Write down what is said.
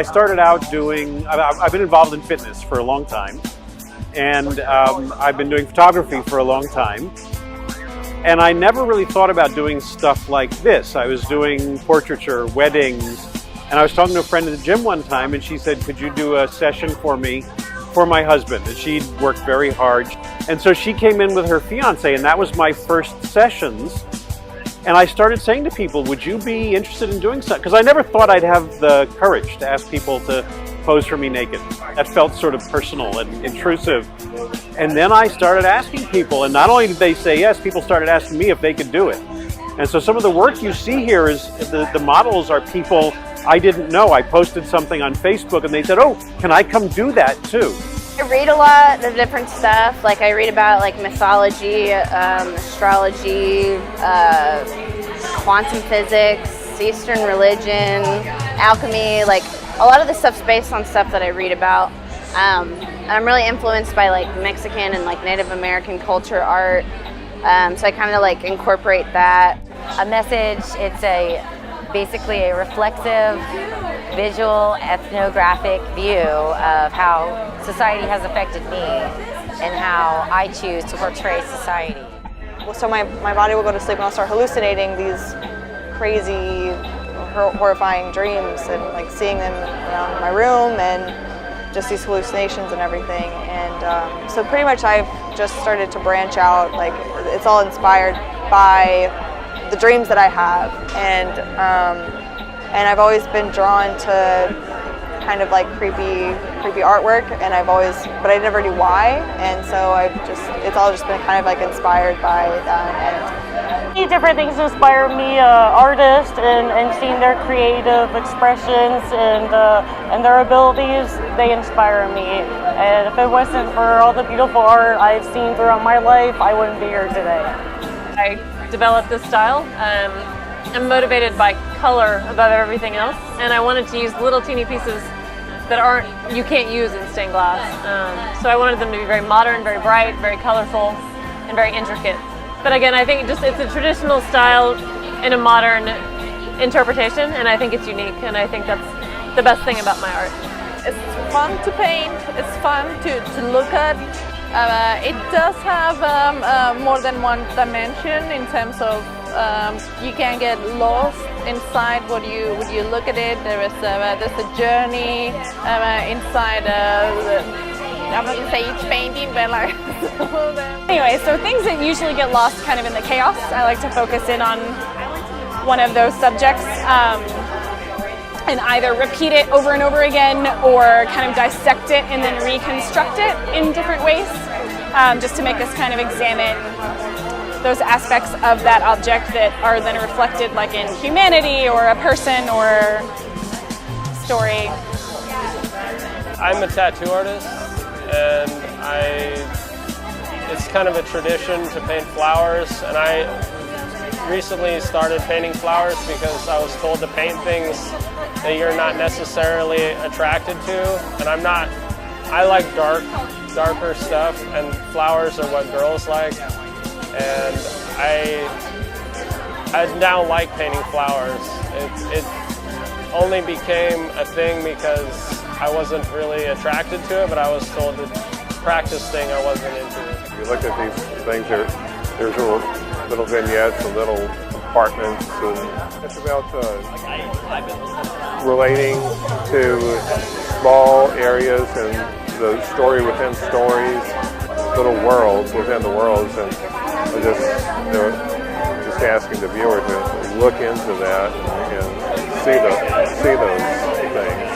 I started out doing, I've been involved in fitness for a long time, and I've been doing photography for a long time. And I never really thought about doing stuff like this. I was doing portraiture, weddings, and I was talking to a friend at the gym one time, and she said, could you do a session for me for my husband? And she'd worked very hard. And so she came in with her fiance, and that was my first sessions. And I started saying to people, would you be interested in doing something? Because I never thought I'd have the courage to ask people to pose for me naked. That felt sort of personal and intrusive. And then I started asking people, and not only did they say yes, people started asking me if they could do it. And so some of the work you see here is the models are people I didn't know. I posted something on Facebook and they said, oh, can I come do that too? I read a lot of different stuff. Like I read about like mythology, astrology, quantum physics, Eastern religion, alchemy. Like a lot of the stuff's based on stuff that I read about. I'm really influenced by like Mexican and like Native American culture, art. So I kind of like incorporate that. A message, it's basically a reflexive, visual, ethnographic view of how society has affected me and how I choose to portray society. So my body will go to sleep and I'll start hallucinating these crazy, horrifying dreams and like seeing them around my room and just these hallucinations and everything. And so pretty much I've just started to branch out. Like it's all inspired by the dreams that I have, and I've always been drawn to kind of like creepy artwork, and but I never knew why, and so it's all just been kind of like inspired by that. Many different things inspire me, artists and seeing their creative expressions and their abilities, they inspire me. And if it wasn't for all the beautiful art I've seen throughout my life, I wouldn't be here today. I developed this style. I'm motivated by color above everything else, and I wanted to use little teeny pieces that you can't use in stained glass. So I wanted them to be very modern, very bright, very colorful, and very intricate. But again, I think it's a traditional style in a modern interpretation, and I think it's unique, and I think that's the best thing about my art. It's fun to paint, it's fun to look at. It does have more than one dimension in terms of you can get lost inside what you look at it. There's a journey inside I'm not gonna say each painting, but like anyway, so things that usually get lost kind of in the chaos, I like to focus in on one of those subjects and either repeat it over and over again or kind of dissect it and then reconstruct it in different ways, just to make us kind of examine those aspects of that object that are then reflected like in humanity or a person or story. I'm a tattoo artist, and it's kind of a tradition to paint flowers, and I recently started painting flowers because I was told to paint things that you're not necessarily attracted to, and I like darker stuff, and flowers are what girls like, and I now like painting flowers. It only became a thing because I wasn't really attracted to it, but I was told to practice thing I wasn't into. If you look at these things, there's little vignettes and little compartments, and it's about relating to small areas and the story within stories, little worlds within the worlds, and just asking the viewer to look into that and see those things.